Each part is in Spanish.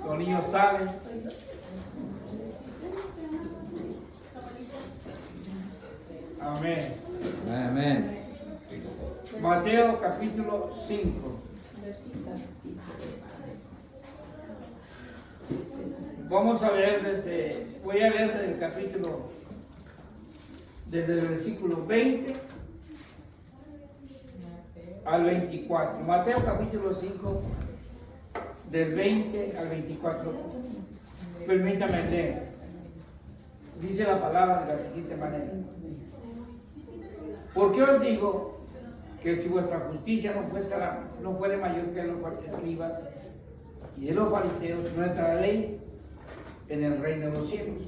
Los niños salen. Amén. Amén. Mateo capítulo 5. Vamos a leer voy a leer desde el capítulo, desde el versículo 20 al 24. Mateo capítulo 5, del 20 al 24. Permítame leer. Dice la palabra de la siguiente manera. ¿Por qué os digo que si vuestra justicia no fuere mayor que los escribas y de los fariseos, no entraréis en el reino de los cielos?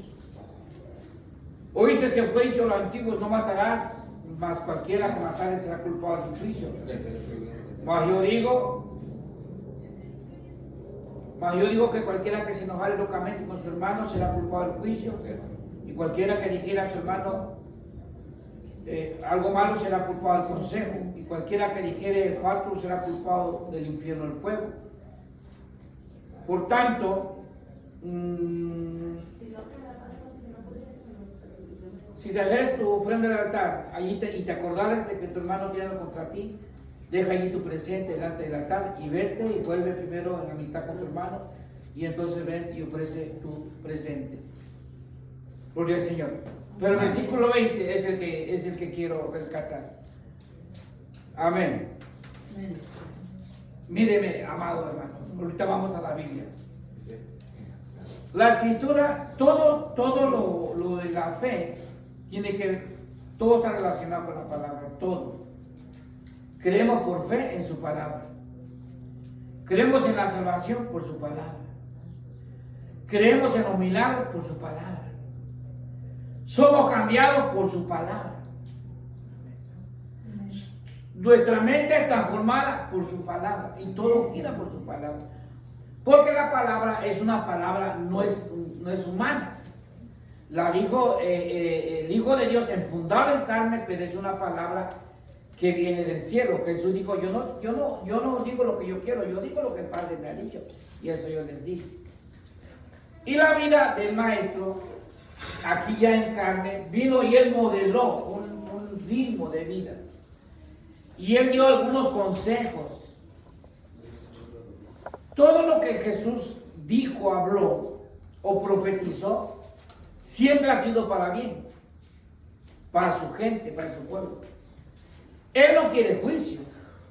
Oíste que fue dicho a los antiguos: no matarás, mas cualquiera que matare será culpado de juicio. Mas yo digo que cualquiera que se enojare locamente con su hermano será culpado del juicio, y cualquiera que dijera a su hermano algo malo será culpado del consejo, y cualquiera que dijere falso será culpado del infierno del fuego. Por tanto, si dejares tu ofrenda en el altar y te acordares de que tu hermano tiene algo contra ti, deja allí tu presente delante del altar y vete y vuelve primero en amistad con tu hermano, y entonces ven y ofrece tu presente. Gloria al Señor. Pero el versículo 20 es el que quiero rescatar. Amén. Míreme, amado hermano, ahorita vamos a la Biblia. La escritura, todo lo de la fe, todo está relacionado con la palabra, todo. Creemos por fe en su palabra. Creemos en la salvación por su palabra. Creemos en los milagros por su palabra. Somos cambiados por su palabra. Nuestra mente es transformada por su palabra, y todo gira por su palabra. Porque la palabra es una palabra, no es humana. La dijo el Hijo de Dios enfundado en carne, pero es una palabra que viene del cielo. Jesús dijo: yo no digo lo que yo quiero, yo digo lo que el Padre me ha dicho. Y eso yo les digo. Y la vida del Maestro, aquí ya en carne, vino y él modeló un ritmo de vida. Y él dio algunos consejos. Todo lo que Jesús dijo, habló o profetizó, siempre ha sido para bien, para su gente, para su pueblo. Él no quiere juicio.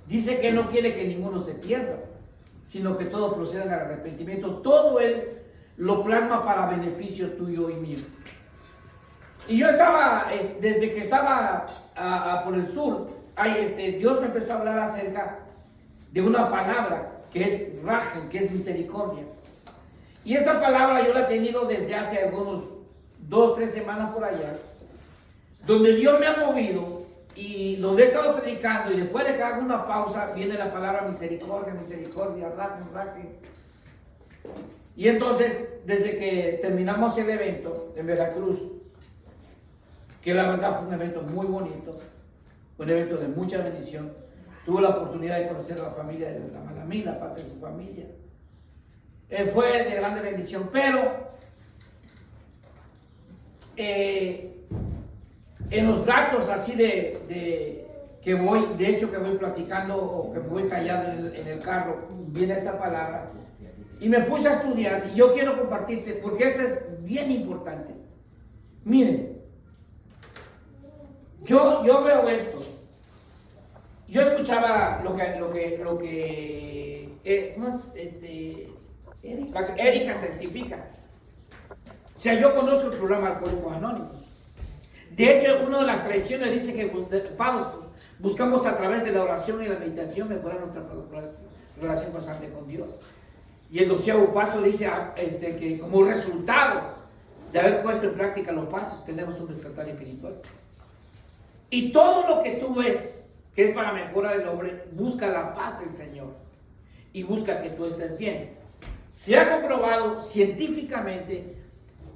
Dice que él no quiere que ninguno se pierda, sino que todos procedan al arrepentimiento. Todo él lo plasma para beneficio tuyo y mío. Y yo estaba, desde que estaba por el sur, Dios me empezó a hablar acerca de una palabra que es Rachel, que es misericordia. Y esa palabra yo la he tenido desde hace algunos 2-3 semanas por allá, donde Dios me ha movido y donde he estado predicando, y después de que hago una pausa viene la palabra misericordia, Rachel. Y entonces, desde que terminamos el evento en Veracruz, que la verdad fue un evento muy bonito, un evento de mucha bendición, tuve la oportunidad de conocer a la familia de la Malamí, la parte de su familia. Fue de grande bendición, pero en los ratos así que voy platicando o que me voy callado en el carro, viene esta palabra y me puse a estudiar, y yo quiero compartirte porque esto es bien importante. Miren, yo veo esto. Yo escuchaba lo que Erika testifica. O sea, yo conozco el programa Alcohólicos Anónimos. De hecho, una de las tradiciones dice que buscamos a través de la oración y la meditación mejorar nuestra relación constante con Dios. Y el 12º paso dice que como resultado de haber puesto en práctica los pasos, tenemos un despertar espiritual. Y todo lo que tú ves que es para mejorar del hombre, busca la paz del Señor y busca que tú estés bien. Se ha comprobado científicamente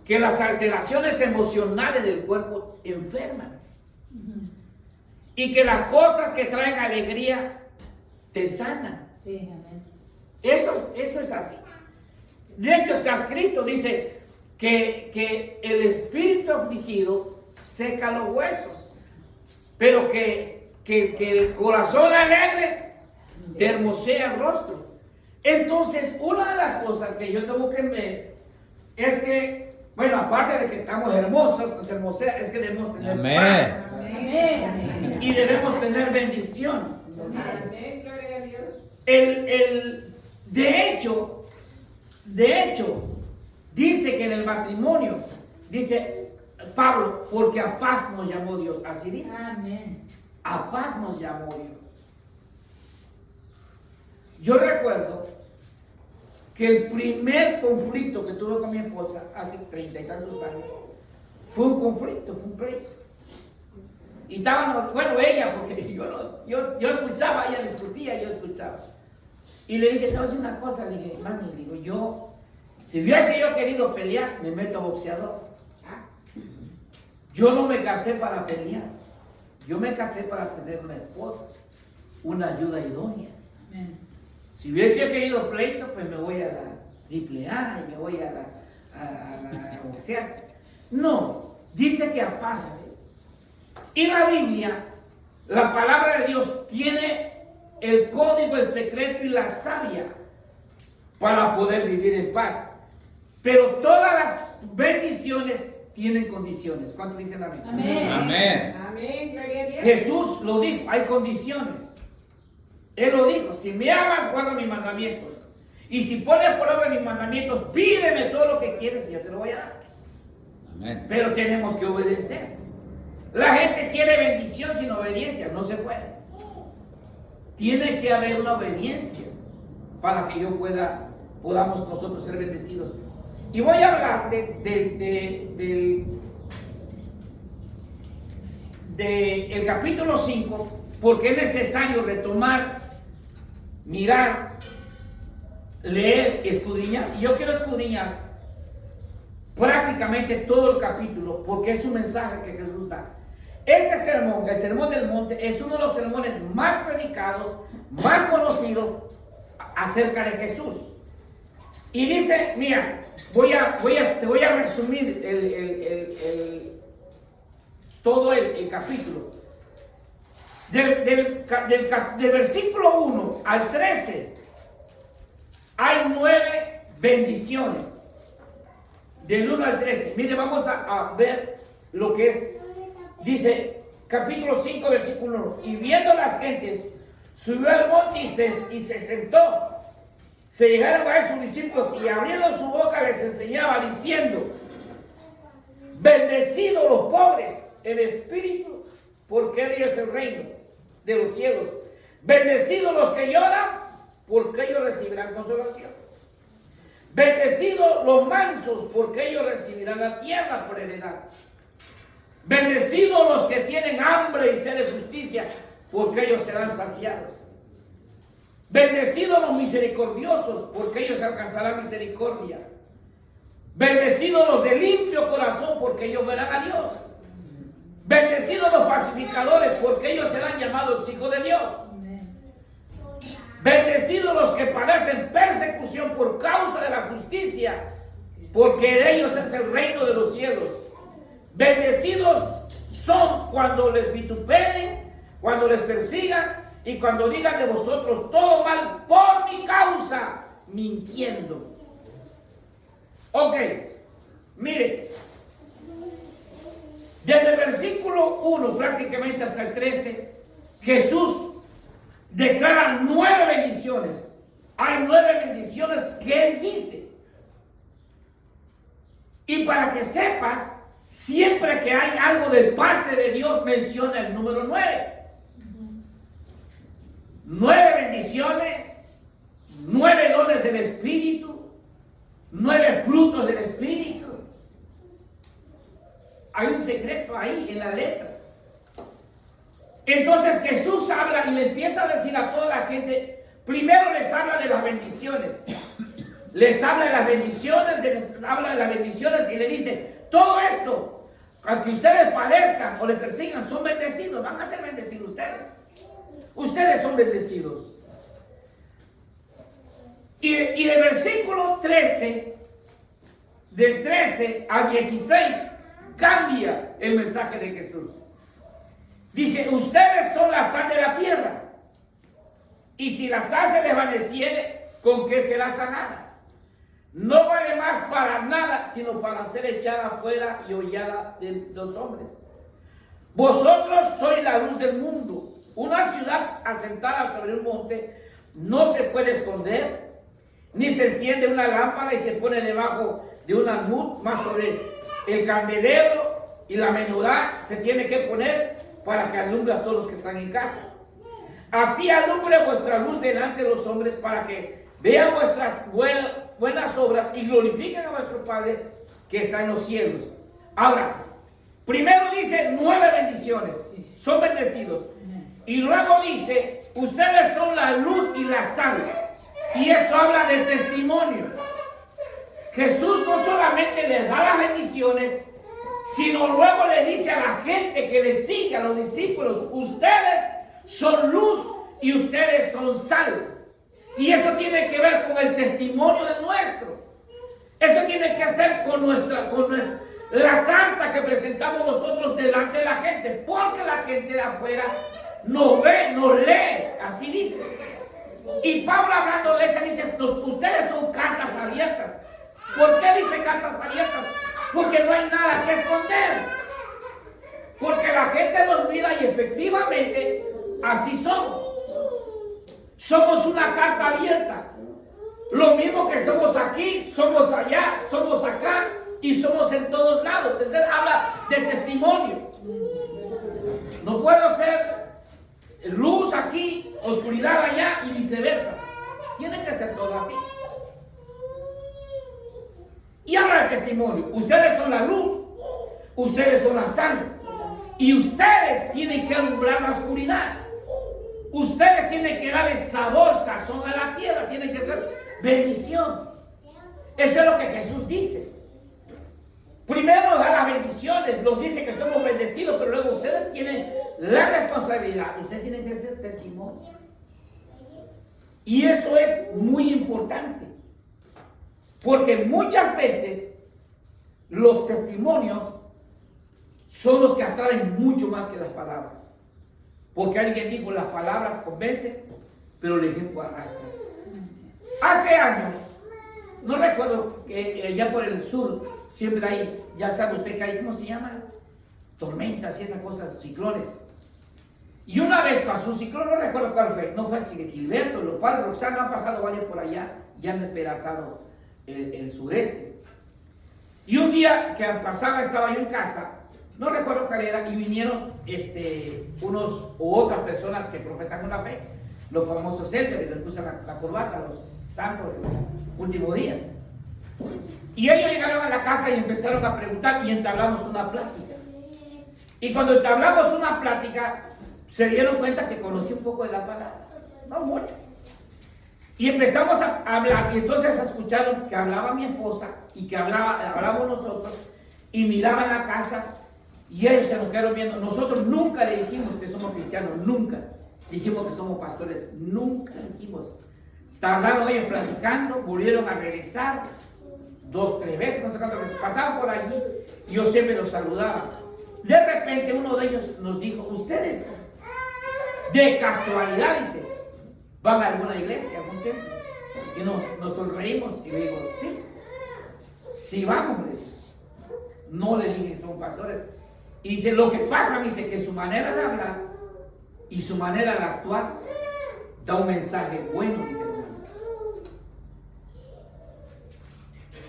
que las alteraciones emocionales del cuerpo enferman. Y que las cosas que traen alegría te sanan. Sí, amén. Eso es así. De hecho está escrito, dice que el espíritu afligido seca los huesos, pero que el corazón alegre te hermosea el rostro. Entonces, una de las cosas que yo tengo que ver es que, bueno, aparte de que estamos hermosos, nos hermosea, es que debemos tener paz. Amén. Y debemos tener bendición. Amén. Gloria a Dios. De hecho, dice que en el matrimonio, dice Pablo, porque a paz nos llamó Dios. Así dice. Amén. A paz nos llamó Dios. Yo recuerdo que el primer conflicto que tuve con mi esposa hace 30 y tantos años fue un conflicto, fue un pleito. Y estábamos, bueno, ella, porque yo escuchaba, ella discutía, yo escuchaba. Y le dije, te voy a decir una cosa, le dije, mami, digo, si hubiese yo querido pelear, me meto a boxeador. Yo no me casé para pelear, yo me casé para tener una esposa, una ayuda idónea. Amén. Si hubiese querido pleito, pues me voy a la AAA y me voy a boxear. No, dice que a paz. Y la Biblia, la palabra de Dios, tiene el código, el secreto y la savia para poder vivir en paz. Pero todas las bendiciones tienen condiciones. ¿Cuántos dicen amén? Amén. Amén. Amén. Gloria a Dios. Jesús lo dijo, hay condiciones. Él lo dijo, si me amas, guarda mis mandamientos. Y si pones por obra mis mandamientos, pídeme todo lo que quieres y yo te lo voy a dar. Amén. Pero tenemos que obedecer. La gente quiere bendición sin obediencia, no se puede. Tiene que haber una obediencia para que podamos nosotros ser bendecidos. Y voy a hablar del capítulo 5, porque es necesario retomar, mirar, leer, escudriñar. Y yo quiero escudriñar prácticamente todo el capítulo, porque es un mensaje que Jesús da. Este sermón, el Sermón del Monte, es uno de los sermones más predicados, más conocidos acerca de Jesús. Y dice, mira, te voy a resumir todo el capítulo. Del versículo 1 al 13 hay 9 bendiciones. Del 1 al 13. Mire, vamos a ver lo que es. Dice, capítulo 5, versículo 1. Y viendo las gentes, subió al monte y se sentó. Se llegaron a él sus discípulos y abriendo su boca les enseñaba diciendo, bendecidos los pobres en espíritu, porque de ellos es el reino de los cielos. Bendecidos los que lloran, porque ellos recibirán consolación. Bendecidos los mansos, porque ellos recibirán la tierra por heredad. Bendecidos los que tienen hambre y sed de justicia, porque ellos serán saciados. Bendecidos los misericordiosos, porque ellos alcanzarán misericordia. Bendecidos los de limpio corazón, porque ellos verán a Dios. Bendecidos los pacificadores, porque ellos serán llamados hijos de Dios. Bendecidos los que padecen persecución por causa de la justicia, porque de ellos es el reino de los cielos. Bendecidos son cuando les vituperen, cuando les persigan y cuando digan de vosotros todo mal por mi causa, mintiendo. Ok, mire, desde el versículo 1 prácticamente hasta el 13, Jesús declara 9 bendiciones. Hay 9 bendiciones que Él dice. Y para que sepas, siempre que hay algo de parte de Dios, menciona el número 9. 9 bendiciones, 9 dones del Espíritu, 9 frutos del Espíritu. Hay un secreto ahí en la letra. Entonces Jesús habla y le empieza a decir a toda la gente, primero les habla de las bendiciones. Les habla de las bendiciones, y le dice, todo esto, aunque ustedes padezcan o le persigan, son bendecidos, van a ser bendecidos ustedes. Ustedes son bendecidos. Y del versículo 13, del 13 al 16, cambia el mensaje de Jesús. Dice, ustedes son la sal de la tierra. Y si la sal se desvaneciere, ¿con qué será sanada? No vale más para nada, sino para ser echada afuera y hollada de los hombres. Vosotros sois la luz del mundo. Una ciudad asentada sobre un monte no se puede esconder, ni se enciende una lámpara y se pone debajo de un almud, más sobre el candelero y la menorá se tiene que poner para que alumbre a todos los que están en casa. Así alumbre vuestra luz delante de los hombres, para que vean vuestras buenas obras y glorifiquen a vuestro Padre que está en los cielos. Ahora, primero dice 9 bendiciones, son bendecidos. Y luego dice, ustedes son la luz y la sal. Y eso habla del testimonio. Jesús no solamente les da las bendiciones, sino luego le dice a la gente que le sigue, a los discípulos, ustedes son luz y ustedes son sal. Y eso tiene que ver con el testimonio de nuestro. Eso tiene que hacer con la carta que presentamos nosotros delante de la gente. Porque la gente de afuera nos ve, nos lee. Así dice. Y Pablo, hablando de eso, dice, ustedes son cartas abiertas. ¿Por qué dice cartas abiertas? Porque no hay nada que esconder. Porque la gente nos mira y efectivamente así somos. Somos una carta abierta. Lo mismo que somos aquí, somos allá, somos acá y somos en todos lados. Eso habla de testimonio. No puedo ser luz aquí, oscuridad allá y viceversa. Tiene que ser todo así. Y habla de testimonio. Ustedes son la luz, ustedes son la sal, y ustedes tienen que alumbrar la oscuridad. Ustedes tienen que darle sabor, sazón a la tierra, tienen que ser bendición. Eso es lo que Jesús dice. Primero nos da las bendiciones, nos dice que somos bendecidos, pero luego ustedes tienen la responsabilidad, ustedes tienen que ser testimonio. Y eso es muy importante, porque muchas veces los testimonios son los que atraen mucho más que las palabras. Porque alguien dijo, las palabras convencen, pero el ejemplo arrastra. Hace años, no recuerdo, que allá por el sur, siempre hay, ya sabe usted que hay, ¿cómo se llama? Tormentas y esas cosas, ciclones. Y una vez pasó un ciclón, no recuerdo cuál fue, no fue Gilberto, los padres Roxana, han pasado varios por allá y han despedazado el sureste. Y un día que pasaba, estaba yo en casa, no recuerdo cuál era, y vinieron unos u otras personas que profesan una fe, los famosos élderes, les usan la corbata, los santos de los últimos días. Y ellos llegaron a la casa y empezaron a preguntar y entablamos una plática. Y cuando entablamos una plática, se dieron cuenta que conocí un poco de la palabra, no mucho. Y empezamos a hablar, y entonces escucharon que hablaba mi esposa y que hablábamos nosotros, y miraban la casa. Y ellos se nos quedaron viendo. Nosotros nunca le dijimos que somos cristianos, nunca. Dijimos que somos pastores, nunca dijimos. Tardaron ellos platicando, volvieron a regresar 2, 3 veces, no sé cuántas veces. Pasaban por allí y yo siempre los saludaba. De repente uno de ellos nos dijo, ustedes, de casualidad, dice, ¿van a alguna iglesia, a algún templo? Y nos sonreímos y le digo, sí vamos, le dije. No le dije que son pastores. Y dice, lo que pasa, me dice, que su manera de hablar y su manera de actuar da un mensaje bueno, dice hermano.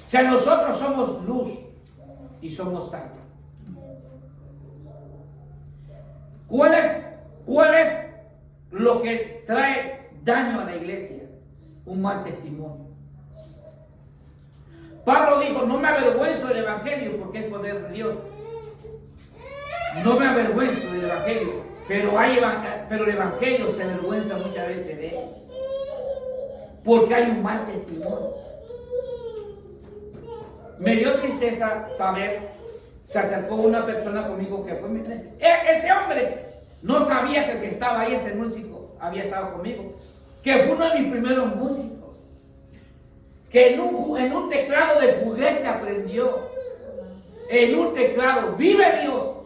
O sea, nosotros somos luz y somos sal. ¿Cuál es lo que trae daño a la iglesia? Un mal testimonio. Pablo dijo, no me avergüenzo del evangelio porque es poder de Dios. No me avergüenzo del evangelio, pero el evangelio se avergüenza muchas veces de él, porque hay un mal testimonio. Me dio tristeza saber, se acercó una persona conmigo que fue ese hombre no sabía que el que estaba ahí, ese músico, había estado conmigo, que fue uno de mis primeros músicos. que en un teclado de juguete aprendió. En un teclado, vive Dios,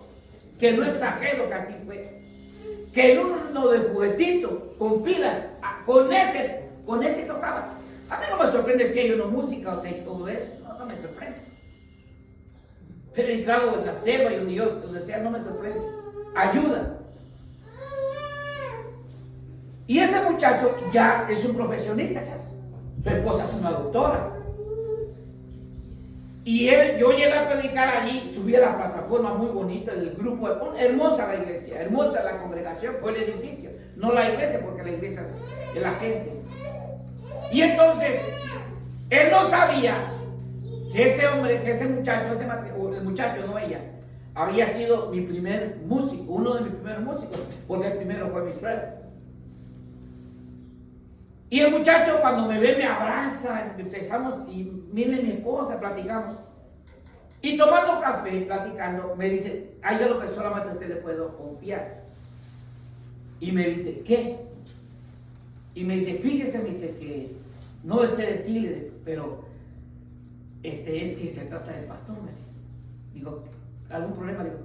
que no exagero, que así fue. Que en uno de juguetito, con pilas, con ese tocaba. A mí no me sorprende si hay una música o todo eso, no me sorprende. Predicado en la selva y un Dios, donde sea, no me sorprende. Ayuda. Y ese muchacho ya es un profesionista, ¿sabes? Su esposa es una doctora. Y yo llegué a predicar allí, subí a la plataforma muy bonita del grupo, hermosa la iglesia, hermosa la congregación, fue el edificio, no la iglesia, porque la iglesia es la gente. Y entonces, él no sabía que ese hombre, que ese muchacho, el muchacho, no ella, había sido mi primer músico, uno de mis primeros músicos, porque el primero fue mi suegro. Y el muchacho cuando me ve me abraza, empezamos y mire mi esposa, platicamos. Y tomando café, platicando, me dice, hay algo que solamente a usted le puedo confiar. Y me dice, ¿qué? Y me dice, fíjese, me dice que no deseo decirle, pero es que se trata del pastor, me dice. Digo, ¿algún problema? Digo,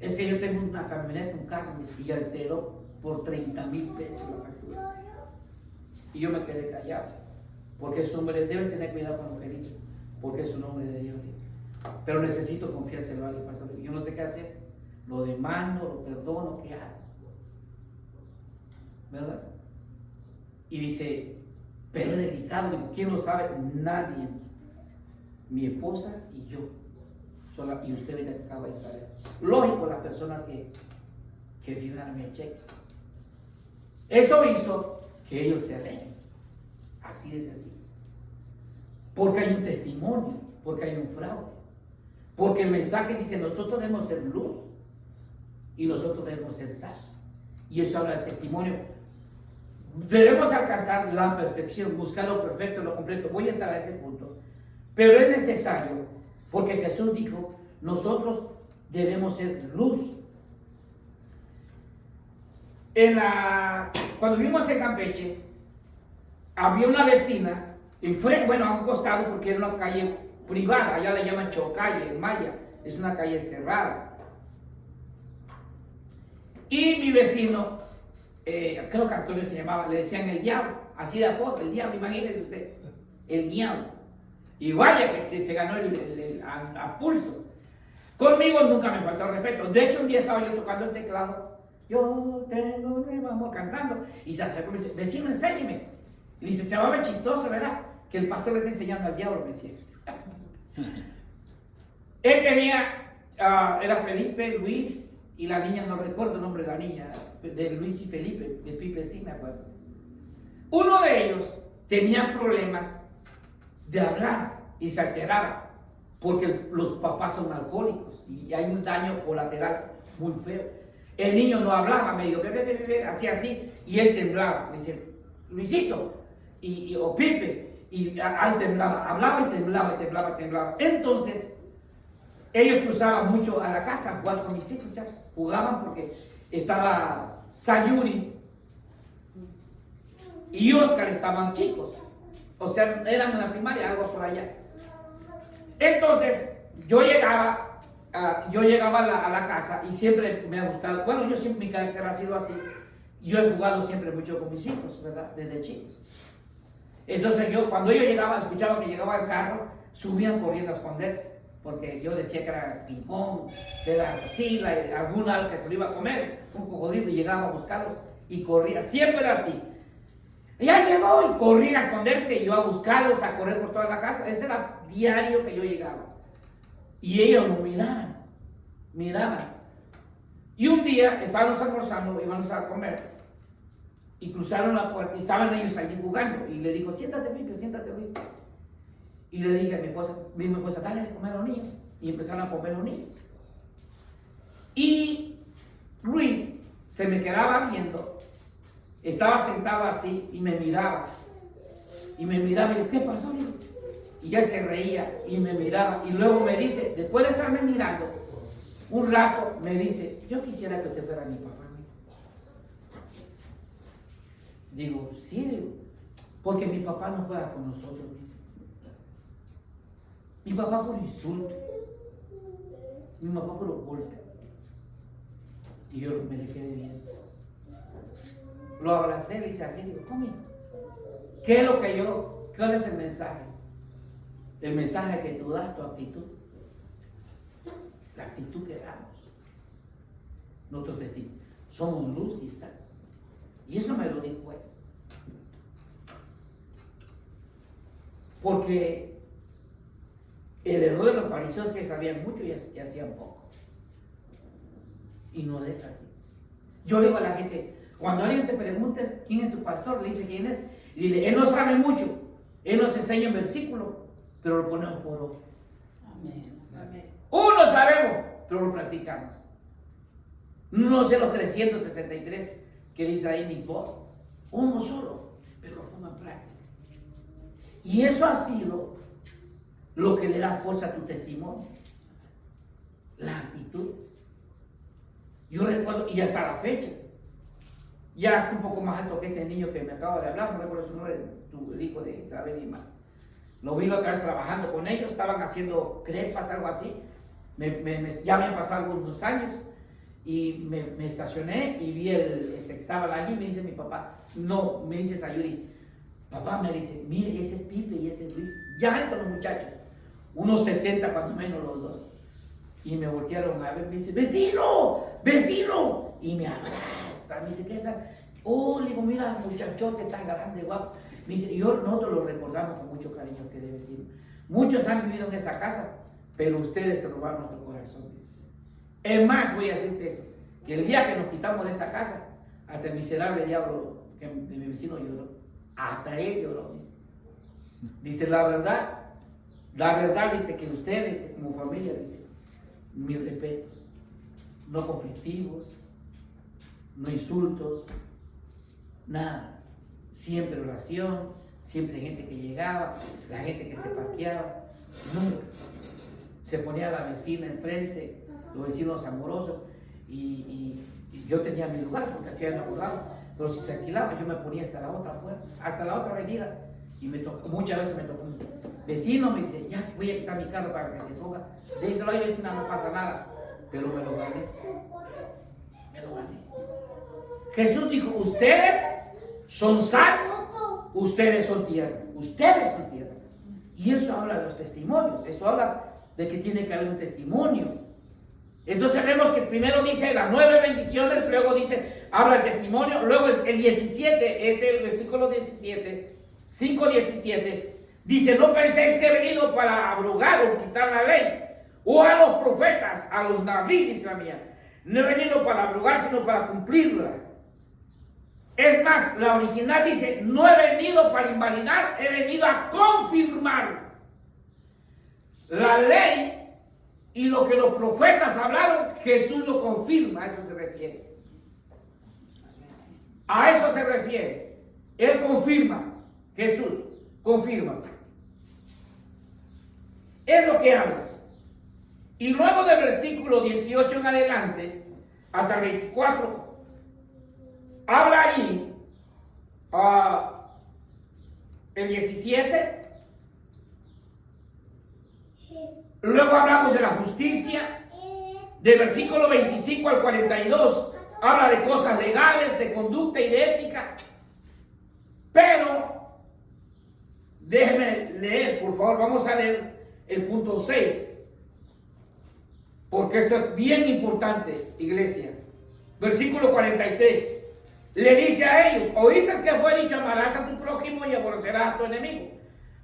es que yo tengo una camioneta, un carro, me dice, y alteró por 30,000 pesos la factura. Y yo me quedé callado, porque es hombre, debe tener cuidado con lo que dice, porque es un hombre de Dios. Pero necesito confiárselo a alguien, pastor. Yo no sé qué hacer, lo demando, lo perdono, ¿qué hago? ¿Verdad? Y dice, pero es delicado. Digo, ¿quién lo sabe? Nadie. Mi esposa y yo. Y usted ahorita que acaba de saber. Lógico, las personas que firmaron el cheque. Eso hizo que ellos se alejen. Así es así. Porque hay un testimonio, porque hay un fraude. Porque el mensaje dice, nosotros debemos ser luz y nosotros debemos ser sal. Y eso habla del testimonio. Debemos alcanzar la perfección, buscar lo perfecto, lo completo. Voy a entrar a ese punto. Pero es necesario, porque Jesús dijo, nosotros debemos ser luz. Cuando vivimos en Campeche, había una vecina, a un costado, porque era una calle privada, allá le llaman Chocalle, en Maya, es una calle cerrada. Y mi vecino, creo que Antonio se llamaba, le decían el diablo, así de apodo, el diablo, imagínese usted, el diablo. Y vaya que se ganó a pulso. Conmigo nunca me faltó respeto. De hecho, un día estaba yo tocando el teclado, yo tengo un nuevo amor, cantando, y se acercó y me dice, vecino, enséñeme. Y dice, se va a ver chistoso, ¿verdad? Que el pastor le está enseñando al diablo, me decía. Él tenía, era Felipe, Luis, y la niña, no recuerdo el nombre de la niña, de Luis y Felipe, de Pipe sí me acuerdo. Uno de ellos tenía problemas de hablar y se alteraba, porque los papás son alcohólicos y hay un daño colateral muy feo. El niño no hablaba, medio hacía así, y él temblaba. Le dice, Luisito, o Pipe, y él temblaba, hablaba y temblaba y temblaba y temblaba. Entonces, ellos cruzaban mucho a la casa a jugar con mis hijos, muchachos. Jugaban porque estaba Sayuri y Oscar, estaban chicos. O sea, eran en la primaria, algo por allá. Entonces, yo llegaba a la casa y siempre me ha gustado, bueno, yo siempre, mi carácter ha sido así. Yo he jugado siempre mucho con mis hijos, ¿verdad? Desde chicos. Entonces cuando yo llegaba, escuchaba que llegaba el carro, subían corriendo a esconderse, porque yo decía que era King Kong, que era Godzilla, alguna que se lo iba a comer, un cocodrilo, y llegaba a buscarlos y corría, siempre era así. Ya llegó y corría a esconderse y yo a buscarlos, a correr por toda la casa. Ese era diario que yo llegaba. Y ellos me miraban. Y un día estábamos almorzando, íbamos a comer, y cruzaron la puerta y estaban ellos allí jugando. Y le dijo, siéntate Pipe, siéntate Luis. Y le dije a mi esposa, dale de comer a los niños. Y empezaron a comer los niños. Y Luis se me quedaba viendo, estaba sentado así y me miraba. Y me miraba y yo, ¿qué pasó? Y ya se reía y me miraba. Y luego me dice, después de estarme mirando, un rato me dice, yo quisiera que usted fuera mi papá. Digo, sí, digo, porque mi papá no juega con nosotros. Mi papá por insulto. Mi papá por golpe. Y yo me le quedé viendo. Lo abracé, le hice así, digo, ¿cómo? ¿Qué es lo que yo? ¿Cuál es el mensaje? El mensaje que tú das, tu actitud. La actitud que damos. Nosotros somos luz y sal. Y eso me lo dijo él. Porque el error de los fariseos es que sabían mucho y hacían poco. Y no es así. Yo le digo a la gente, cuando alguien te pregunte quién es tu pastor, le dice quién es, y dile, él no sabe mucho, él nos enseña en versículo, pero lo ponemos por obra. Amén. Amén. Uno sabemos, pero lo practicamos. No sé los 363 que dice ahí mismo, uno solo, pero lo pongo en práctica. Y eso ha sido lo que le da fuerza a tu testimonio. Las actitudes. Yo recuerdo, y hasta la fecha, ya está un poco más alto que este niño que me acaba de hablar, no recuerdo su nombre, el hijo de Isabel y más. Lo vi otra vez trabajando con ellos, estaban haciendo crepas, algo así. Ya me han pasado algunos años y me estacioné y vi que estaba allí y me dice mi papá, no, me dice Sayuri, papá, me dice, mire, ese es Pipe y ese es Luis, ya altos los muchachos, unos 70 cuando menos los dos. Y me voltearon a ver, me dice, vecino, vecino, y me abraza, me dice, ¿qué tal? Oh, le digo, mira, muchachote tan grande, guapo. Me dice, nosotros lo recordamos con mucho cariño, usted debe decir. Muchos han vivido en esa casa, pero ustedes se robaron nuestro corazón, dice. Es más, voy a decirte eso, que el día que nos quitamos de esa casa, hasta el miserable diablo de mi vecino lloró. Hasta él lloró, dice. Dice, la verdad, dice que ustedes, como familia, dice, mis respetos, no conflictivos, no insultos, nada. Siempre oración, siempre gente que llegaba, la gente que se parqueaba, nunca. Se ponía la vecina enfrente, los vecinos amorosos, y yo tenía mi lugar porque hacía el abogado, pero si se alquilaba yo me ponía hasta la otra puerta, hasta la otra avenida, y muchas veces me tocó un vecino, me dice, ya voy a quitar mi carro para que se ponga, déjalo ahí vecina, no pasa nada, pero me lo gané. Jesús dijo, ustedes son sal, ustedes son tierra, y eso habla de los testimonios, eso habla de que tiene que haber un testimonio. Entonces vemos que primero dice las 9 bendiciones, luego dice, habla el testimonio, luego el 17, el versículo 17, 5:17, dice, no penséis que he venido para abrogar o quitar la ley, o a los profetas, a los naví, dice la mía. No he venido para abrogar, sino para cumplirla. Es más, la original dice, no he venido para invalidar, he venido a confirmar. La ley y lo que los profetas hablaron, Jesús lo confirma, a eso se refiere. A eso se refiere. Él confirma, Jesús confirma. Es lo que habla. Y luego del versículo 18 en adelante, hasta el 24, habla ahí, el 17, luego hablamos de la justicia, del versículo 25 al 42, habla de cosas legales, de conducta y de ética, pero, déjenme leer, por favor, vamos a leer el punto 6, porque esto es bien importante, iglesia. Versículo 43. Le dice a ellos, oíste que fue dicho, amarás a tu prójimo y aborrecerás a tu enemigo.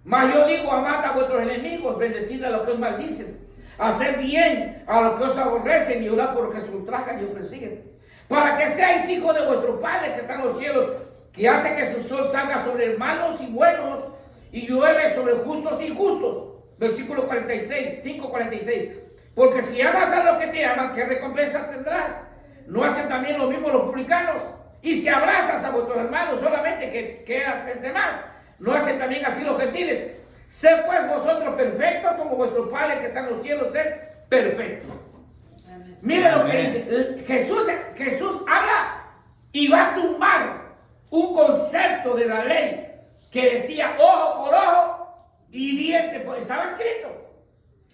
Mas yo digo, amad a vuestros enemigos, bendecid a los que os maldicen, haced bien a los que os aborrecen y orad por los que os ultrajan y os persiguen, para que seáis hijos de vuestro Padre que está en los cielos, que hace que su sol salga sobre malos y buenos y llueve sobre justos y injustos. Versículo 46, 5:46. Porque si amas a los que te aman, ¿qué recompensa tendrás? ¿No hacen también lo mismo los publicanos? Y si abrazas a vuestros hermanos solamente, ¿qué haces de más? ¿No hacen también así los gentiles? Sed pues vosotros perfectos como vuestro Padre que está en los cielos es perfecto. Amén. Mira lo que dice. Jesús habla y va a tumbar un concepto de la ley que decía ojo por ojo y diente por... Estaba escrito.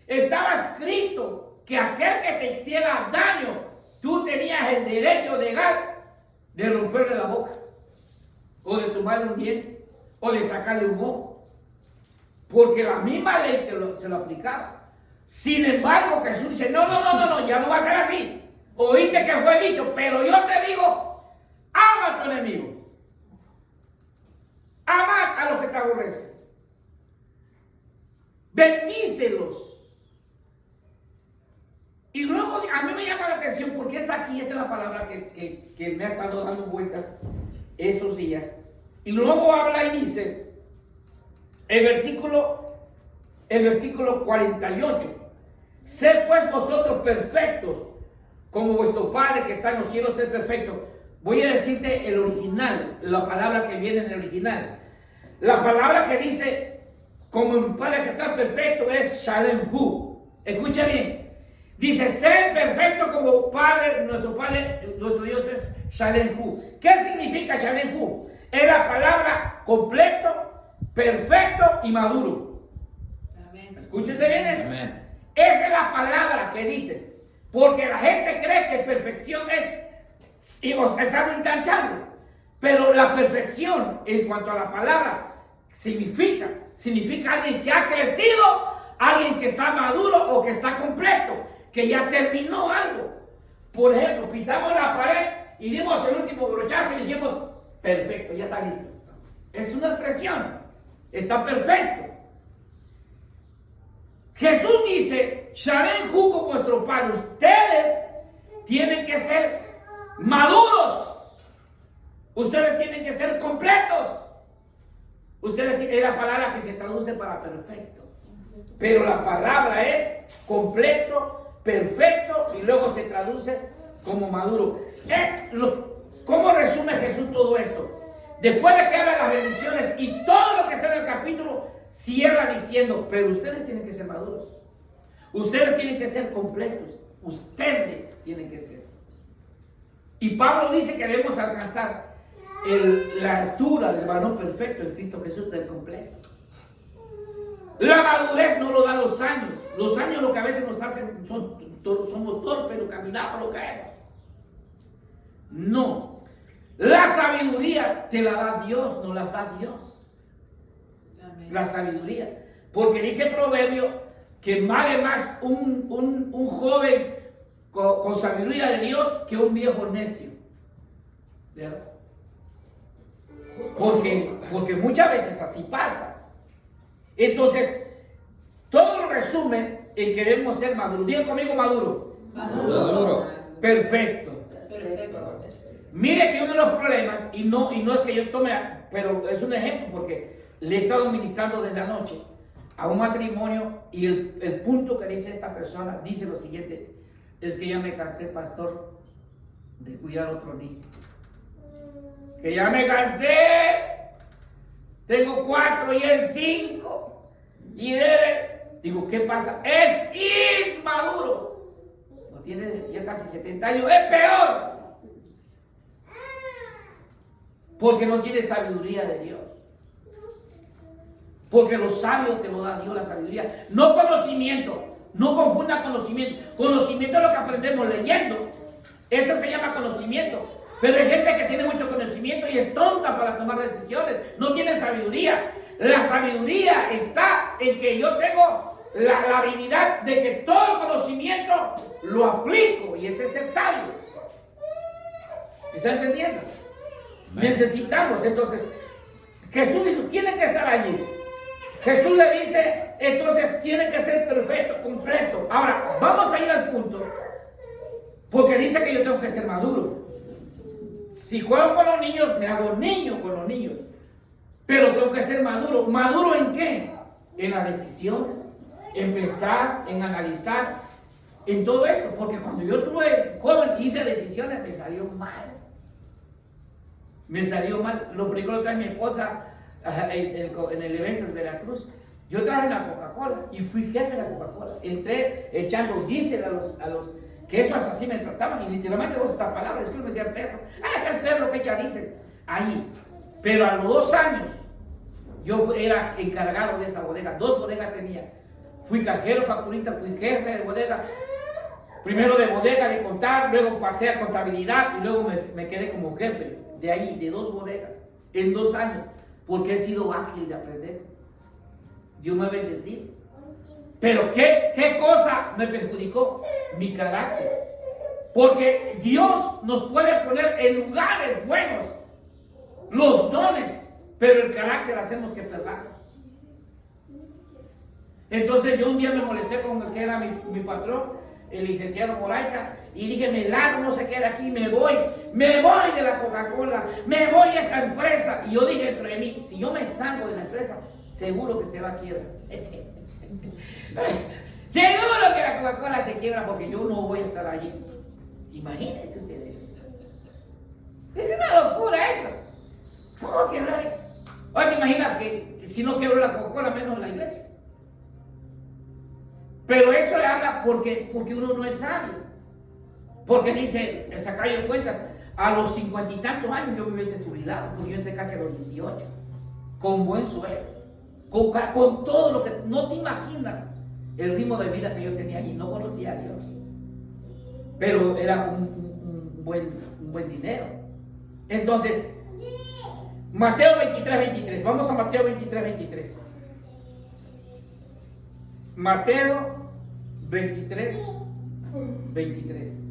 Estaba escrito que aquel que te hiciera daño, tú tenías el derecho legal de romperle la boca, o de tomarle un diente, o de sacarle un ojo, porque la misma ley se lo aplicaba. Sin embargo, Jesús dice, no, ya no va a ser así. Oíste que fue dicho, pero yo te digo, ama a tu enemigo, ama a los que te aborrecen, bendícelos. Y luego a mí me llama la atención porque es aquí, esta es la palabra que me ha estado dando vueltas esos días. Y luego habla y dice, el versículo 48, sed pues vosotros perfectos, como vuestro Padre que está en los cielos es perfecto. Voy a decirte el original, la palabra que viene en el original. La palabra que dice, como mi Padre que está perfecto, es Shalem Hu. Escucha bien. Dice, sed perfecto como Padre, nuestro Dios es Shalem Hu. ¿Qué significa Shalem Hu? Es la palabra completo, perfecto y maduro. Amén. Escúchese bien eso. Amén. Esa es la palabra que dice. Porque la gente cree que perfección es algo intachable. Pero la perfección, en cuanto a la palabra, significa alguien que ha crecido, alguien que está maduro o que está completo, que ya terminó algo. Por ejemplo, pintamos la pared y dimos el último brochazo y dijimos, perfecto, ya está listo. Es una expresión, está perfecto. Jesús dice, Shalem Hu como vuestro Padre, ustedes tienen que ser maduros, ustedes tienen que ser completos. Ustedes, es la palabra que se traduce para perfecto, pero la palabra es completo, perfecto y luego se traduce como maduro. ¿Cómo resume Jesús todo esto? Después de que habla las bendiciones y todo lo que está en el capítulo, cierra diciendo, pero ustedes tienen que ser maduros, ustedes tienen que ser completos, ustedes tienen que ser. Y Pablo dice que debemos alcanzar la altura del varón perfecto en Cristo Jesús, del completo. La madurez no lo dan los años. Los años lo que a veces nos hacen, somos torpes, pero caminamos, lo caemos. No. La sabiduría te la da Dios, no la da Dios. Amén. La sabiduría. Porque dice Proverbio que vale más un joven con sabiduría de Dios que un viejo necio. ¿Verdad? Porque muchas veces así pasa. Entonces, todo lo resume en que debemos ser maduros. Diga conmigo maduro. Maduro. Perfecto. Mire que uno de los problemas, y no es que yo tome, pero es un ejemplo porque le he estado ministrando desde anoche a un matrimonio y el punto que dice esta persona dice lo siguiente: es que ya me cansé, pastor, de cuidar a otro niño. Que ya me cansé, tengo 4 y él 5. Y digo, ¿qué pasa? Es inmaduro. No tiene ya casi 70 años, es peor. Porque no tiene sabiduría de Dios. Porque los sabios te lo da Dios, la sabiduría. No conocimiento. No confunda conocimiento. Conocimiento es lo que aprendemos leyendo. Eso se llama conocimiento. Pero hay gente que tiene mucho conocimiento y es tonta para tomar decisiones. No tiene sabiduría. La sabiduría está en que yo tengo la habilidad de que todo el conocimiento lo aplico. Y ese es el sabio. ¿Está entendiendo? Necesitamos. Entonces, Jesús dice, tiene que estar allí. Jesús le dice, entonces tiene que ser perfecto, completo. Ahora, vamos a ir al punto. Porque dice que yo tengo que ser maduro. Si juego con los niños, me hago niño con los niños. Pero tengo que ser maduro. ¿Maduro en qué? En las decisiones, en pensar, en analizar, en todo esto. Porque cuando yo estuve joven, hice decisiones, me salió mal. Me salió mal. Lo primero que trae mi esposa en el evento en Veracruz. Yo traje la Coca-Cola y fui jefe de la Coca-Cola. Entré echando diésel a los que esos así me trataban, y literalmente vos estas palabras, es que me decía el perro, está el perro que echa diésel ahí. Pero a los 2 años, yo era encargado de esa bodega, 2 bodegas tenía. Fui cajero, facturista, fui jefe de bodega. Primero de bodega, de contar, luego pasé a contabilidad y luego me quedé como jefe de ahí, de 2 bodegas, en 2 años, porque he sido ágil de aprender. Dios me ha bendecido. Pero ¿qué cosa me perjudicó? Mi carácter. Porque Dios nos puede poner en lugares buenos los dones, pero el carácter hacemos que perdamos. Entonces yo un día me molesté con el que era mi patrón, el licenciado Moraita, y dije, me largo, no se queda aquí, me voy de la Coca-Cola, me voy a esta empresa. Y yo dije dentro de mí, si yo me salgo de la empresa, seguro que se va a quiebrar. Seguro que la Coca-Cola se quiebra porque yo no voy a estar allí. Imagínense ustedes. Es una locura eso. ¿Cómo quebrar? Oye, imagina que si no quebró la Coca-Cola, menos en la iglesia. Pero eso habla porque uno no es sabio. Porque dice, el sacayo de cuentas, a los 50 y tantos años yo me hubiese jubilado, porque yo entré casi a los 18, con buen sueldo, con todo lo que, no te imaginas el ritmo de vida que yo tenía allí, no conocía a Dios, pero era un buen dinero. Entonces, Mateo 23:23, vamos a Mateo 23:23. Mateo 23:23.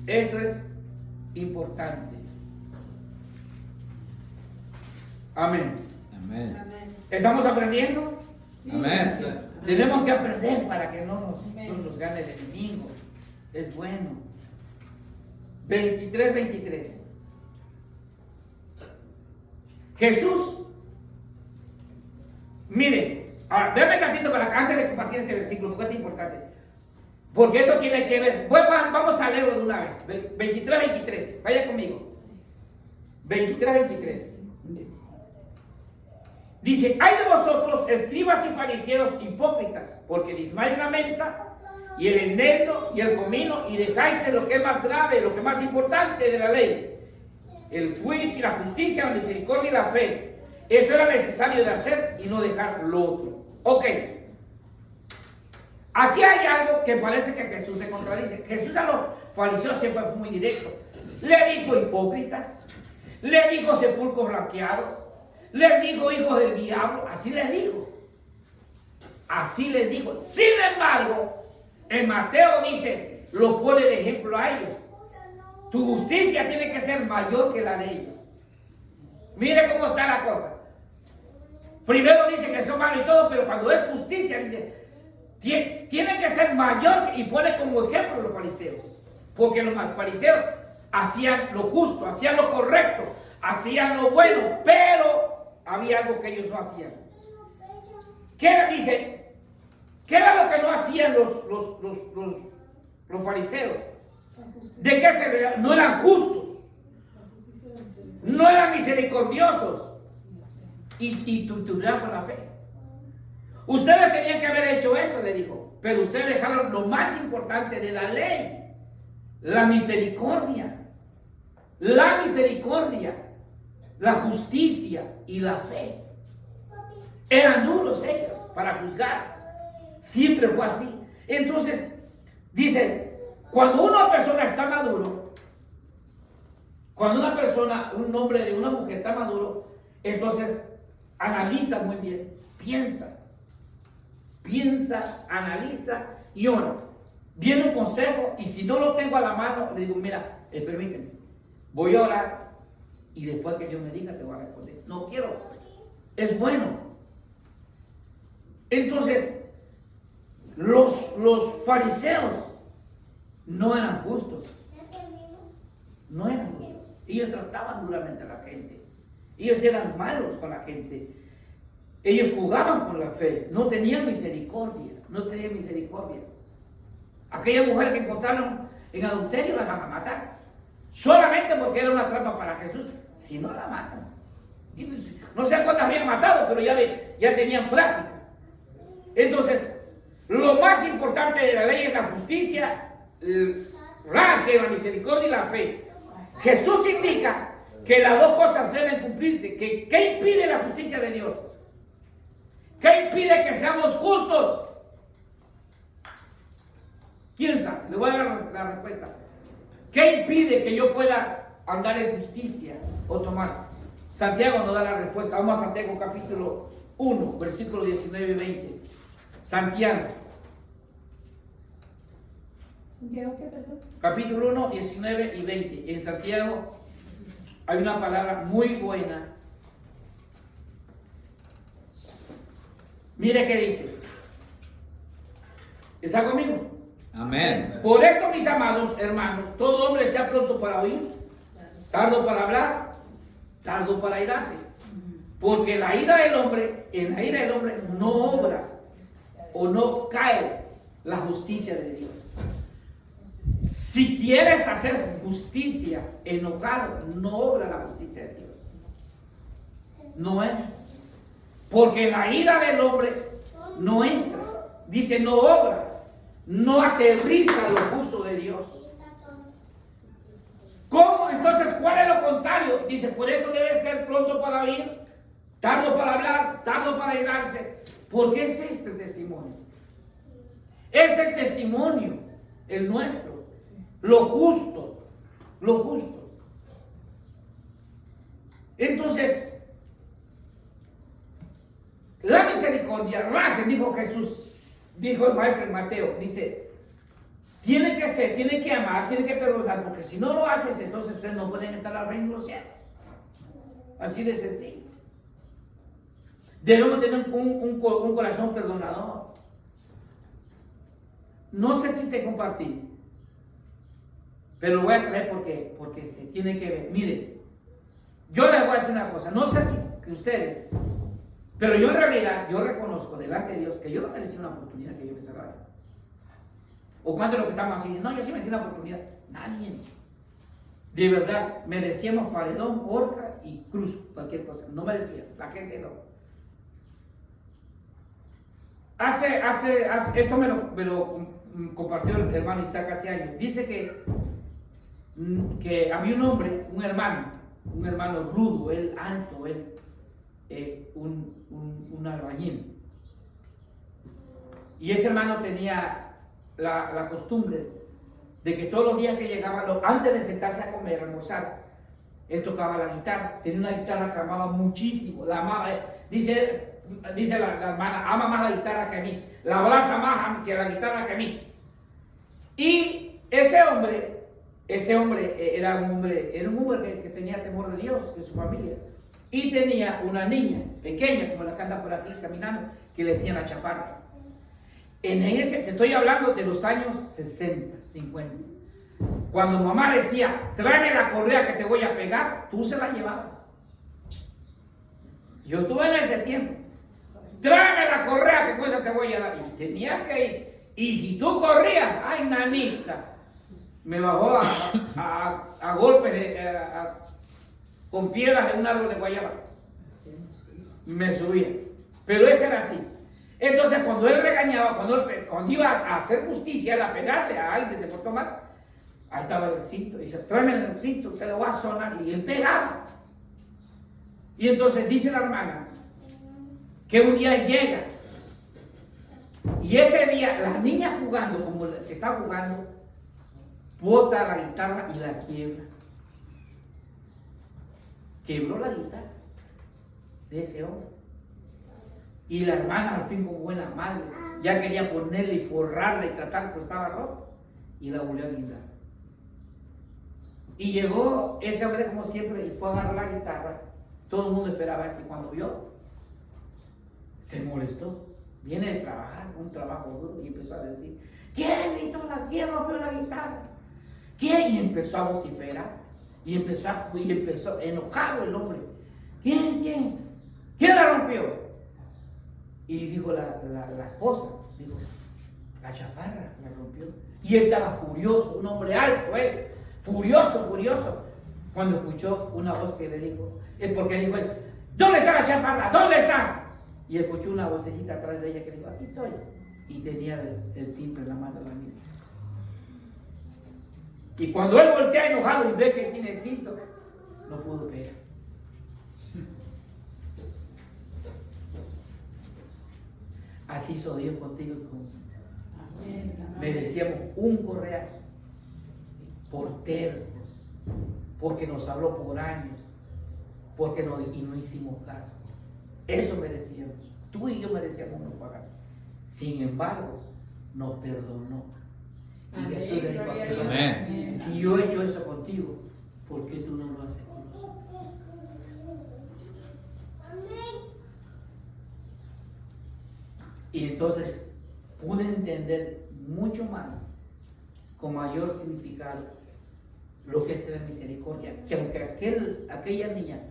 Esto es importante. Amén. Amén. ¿Estamos aprendiendo? Sí. Amén. Tenemos que aprender para que no nos gane el enemigo. Es bueno. 23:23. Jesús, miren, ahora, déjame tantito para acá, antes de compartir este versículo, porque es importante. Porque esto tiene que ver. Bueno, vamos a leerlo de una vez. 23:23. Vaya conmigo. 23:23. Dice, hay de vosotros, escribas y fariseos hipócritas, porque diezmáis la menta y el eneldo y el comino, y dejáis de lo que es más grave, lo que es más importante de la ley, el juicio y la justicia, la misericordia y la fe. Eso era necesario de hacer y no dejar lo otro. Ok. Aquí hay algo que parece que Jesús se contradice. Jesús a los fariseos siempre fue muy directo. Le dijo hipócritas, le dijo sepulcros blanqueados, les dijo hijos del diablo, así les dijo. Así les dijo. Sin embargo, en Mateo dice, lo pone de ejemplo a ellos. Tu justicia tiene que ser mayor que la de ellos. Mire cómo está la cosa. Primero dice que son malos y todo, pero cuando es justicia, dice, tiene que ser mayor, y pone como ejemplo los fariseos. Porque los fariseos hacían lo justo, hacían lo correcto, hacían lo bueno, pero había algo que ellos no hacían. ¿Qué dice? ¿Qué era lo que no hacían los fariseos? ¿De qué se veían? No eran justos, no eran misericordiosos y tutelaban la fe. Ustedes tenían que haber hecho eso, le dijo, pero ustedes dejaron lo más importante de la ley, la misericordia. La misericordia, la justicia y la fe. Eran duros ellos para juzgar. Siempre fue así. Entonces, dice, cuando una persona está maduro, cuando una persona, un hombre de una mujer está maduro, entonces analiza muy bien, piensa, analiza y ora. Viene un consejo y si no lo tengo a la mano, le digo, mira, permíteme, voy a orar y después que Dios me diga te voy a responder. No quiero, es bueno. Entonces, los fariseos no eran justos. No eran justos. Ellos trataban duramente a la gente. Ellos eran malos con la gente. Ellos jugaban con la fe. No tenían misericordia. No tenían misericordia. Aquella mujer que encontraron en adulterio la van a matar. Solamente porque era una trampa para Jesús. Si no la matan. Y no sé cuántas habían matado, pero ya tenían práctica. Entonces, lo más importante de la ley es la justicia, la misericordia y la fe. Jesús indica que las dos cosas deben cumplirse. ¿Qué impide la justicia de Dios? ¿Qué impide que seamos justos? ¿Quién sabe? Le voy a dar la respuesta. ¿Qué impide que yo pueda andar en justicia o tomar? Santiago nos da la respuesta. Vamos a Santiago capítulo 1, versículos 19 y 20. Santiago. ¿Santiago qué, perdón? Capítulo 1, 19 y 20. En Santiago hay una palabra muy buena. Mire qué dice. ¿Está conmigo? Amén. Por esto, mis amados hermanos, todo hombre sea pronto para oír, tardo para hablar, tardo para airarse. Porque la ira del hombre, en la ira del hombre no obra o no cae la justicia de Dios. Si quieres hacer justicia enojado, no obra la justicia de Dios. No es. Porque la ira del hombre no entra. Dice, no obra. No aterriza lo justo de Dios. ¿Cómo? Entonces, ¿cuál es lo contrario? Dice, por eso debe ser pronto para oír, tardo para hablar, tardo para airarse. Porque es este el testimonio. Es el testimonio, el nuestro. Lo justo. Lo justo. Entonces, la misericordia, rajen, dijo Jesús, dijo el maestro en Mateo, dice, tiene que ser, tiene que amar, tiene que perdonar, porque si no lo haces, entonces ustedes no pueden entrar al reino de los cielos. Así de sencillo. Debemos tener un corazón perdonador. No sé si te compartí, pero lo voy a traer porque tiene que ver. Miren, yo les voy a decir una cosa, no sé si que ustedes, pero yo en realidad, yo reconozco delante de Dios que yo no merecí una oportunidad que yo me salvara. ¿O cuánto de lo que estamos así? No, yo sí merecí una oportunidad. Nadie. De verdad, merecíamos paredón, horca y cruz, cualquier cosa. No merecía, la gente no. Esto me lo compartió el hermano Isaac hace años. Dice que había un hombre, un hermano rudo, él alto, él un albañil. Y ese hermano tenía la costumbre de que todos los días que llegaba, antes de sentarse a comer, a almorzar, él tocaba la guitarra. Tenía una guitarra que amaba muchísimo, la amaba. Dice la hermana, ama más la guitarra que a mí, la abraza más que la guitarra que a mí. Y ese hombre era un hombre que tenía temor de Dios, de su familia. Y tenía una niña pequeña, como la que anda por aquí caminando, que le decían la chaparra. Te estoy hablando de los años 60, 50. Cuando mamá decía, tráeme la correa que te voy a pegar, tú se la llevabas. Yo estuve en ese tiempo. Tráeme la correa que con esa te voy a dar. Y tenía que ir. Y si tú corrías, ay, nanita, me bajó a golpes con piedras de un árbol de guayaba. Me subía. Pero ese era así. Entonces, cuando él regañaba, cuando iba a hacer justicia, a pegarle a alguien que se portó mal, ahí estaba el cinto. Y dice, tráeme el cinto, te lo voy a sonar. Y él pegaba. Y entonces dice la hermana que un día llega. Y ese día, la niña jugando, como la que estaba jugando, bota la guitarra y la quiebra. Quebró la guitarra de ese hombre. Y la hermana, al fin, como buena madre, ya quería ponerle y forrarla y tratar, pues estaba roto. Y la volvió a guindar. Y llegó ese hombre, como siempre, y fue a agarrar la guitarra. Todo el mundo esperaba eso. Y cuando vio, se molestó. Viene de trabajar, un trabajo duro, y empezó a decir, ¿quién rompió la guitarra? ¿Quién? Y empezó a vociferar. Y empezó enojado el hombre. ¿Quién? ¿Quién la rompió? Y dijo la esposa, dijo, la chaparra la rompió. Y él estaba furioso, un hombre alto, él, furioso, cuando escuchó una voz que le dijo, porque dijo él, ¿dónde está la chaparra? ¿Dónde está? Y escuchó una vocecita atrás de ella que dijo, aquí estoy. Y tenía el cinto en la mano de la niña. Y cuando él voltea enojado y ve que tiene el cinto, no pudo pegar. Así hizo Dios contigo y conmigo. Amén. Merecíamos un correazo por tercos, porque nos habló por años, porque no hicimos caso. Eso merecíamos. Tú y yo merecíamos unos pagazos. Sin embargo, nos perdonó. Y Amén. Jesús le dijo a Gloria a Pedro, Dios. Amén. si yo he hecho eso contigo, ¿por qué tú no lo haces con nosotros? Y entonces pude entender mucho más, con mayor significado, lo que es tener misericordia, que aunque aquella niña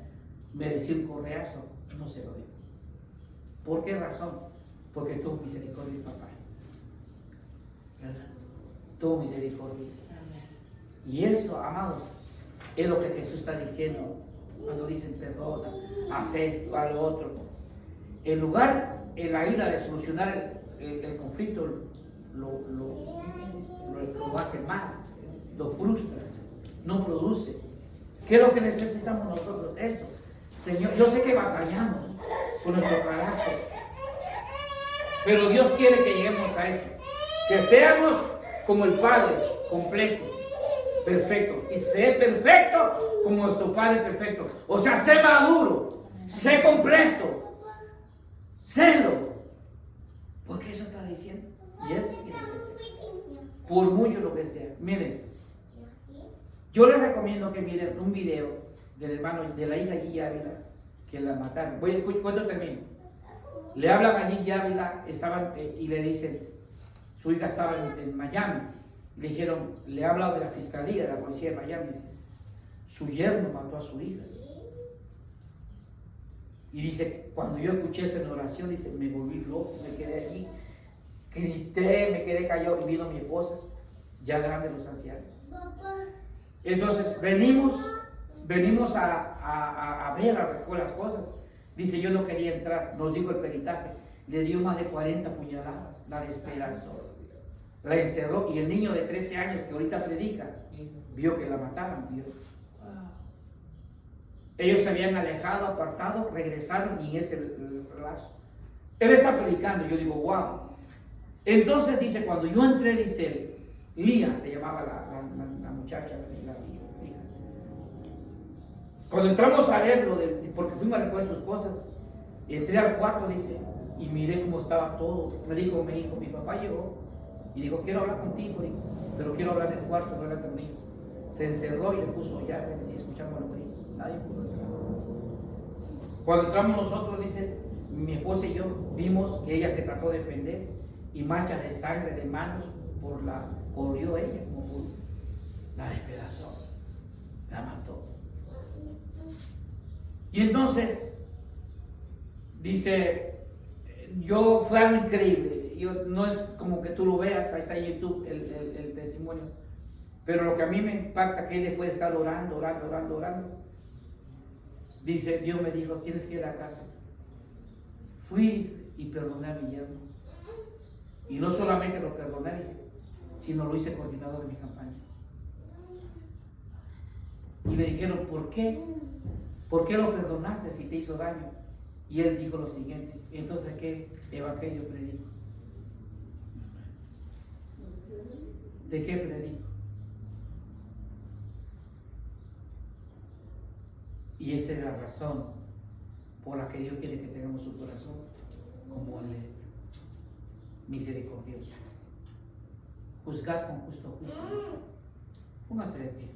mereció un correazo, no se lo dio. ¿Por qué razón? Porque tuvo misericordia del papá. ¿Verdad? Tuvo misericordia. Y eso, amados, es lo que Jesús está diciendo cuando dicen perdona, haz esto, haz lo otro. En lugar, en la ira de solucionar el conflicto, lo hace mal, lo frustra, no produce. ¿Qué es lo que necesitamos nosotros? Eso. Señor, yo sé que batallamos con nuestro carácter, pero Dios quiere que lleguemos a eso, que seamos como el Padre, completos, perfectos, y sé perfecto como nuestro Padre perfecto. O sea, sé maduro, sé completo, sélo, porque eso está diciendo, y eso tiene que ser, por mucho lo que sea. Miren, yo les recomiendo que miren un video del hermano, de la hija Gigi Ávila, que la mataron. ¿Cuánto termino? Le hablan a Gigi Ávila, y le dicen, su hija estaba en Miami. Le dijeron, le ha hablado de la fiscalía, de la policía de Miami. Dice, su yerno mató a su hija. Dice. Y dice, cuando yo escuché eso en oración, dice, me volví loco, me quedé allí, grité, me quedé callado y vino mi esposa, ya grande los ancianos. Entonces venimos a ver, a recoger las cosas. Dice, yo no quería entrar, nos dijo el peritaje, le dio más de 40 puñaladas, la despedazó, la encerró, y el niño de 13 años que ahorita predica, vio que la mataron, vio. Ellos se habían alejado, apartado, regresaron y ese es el lazo. Él está predicando, yo digo, wow. Entonces dice, cuando yo entré, dice, Lía se llamaba la muchacha, la hija. Cuando entramos a verlo, porque fuimos a recoger sus cosas, entré al cuarto, dice, y miré cómo estaba todo. Me dijo mi hijo, mi papá llegó, y dijo, quiero hablar contigo, dijo, pero quiero hablar en el cuarto, no hablar conmigo. Se encerró y le puso llaves y escuchamos los gritos. Nadie pudo entrar. Cuando entramos nosotros, dice, mi esposa y yo vimos que ella se trató de defender y manchas de sangre de manos corrió ella como pudo. La despedazó, la mató. Y entonces, dice, fue algo increíble. No es como que tú lo veas, ahí está en YouTube el testimonio. Pero lo que a mí me impacta, que él después de estar orando. Dice, Dios me dijo, tienes que ir a la casa. Fui y perdoné a mi yerno. Y no solamente lo perdoné, dice, sino lo hice coordinador de mis campañas. Y le dijeron, ¿por qué? ¿Por qué lo perdonaste si te hizo daño? Y él dijo lo siguiente, entonces, ¿qué evangelio predico? ¿De qué predico? Y esa es la razón por la que Dios quiere que tengamos su corazón como Él es, misericordioso. Juzgar con justo juicio. Póngase de pie.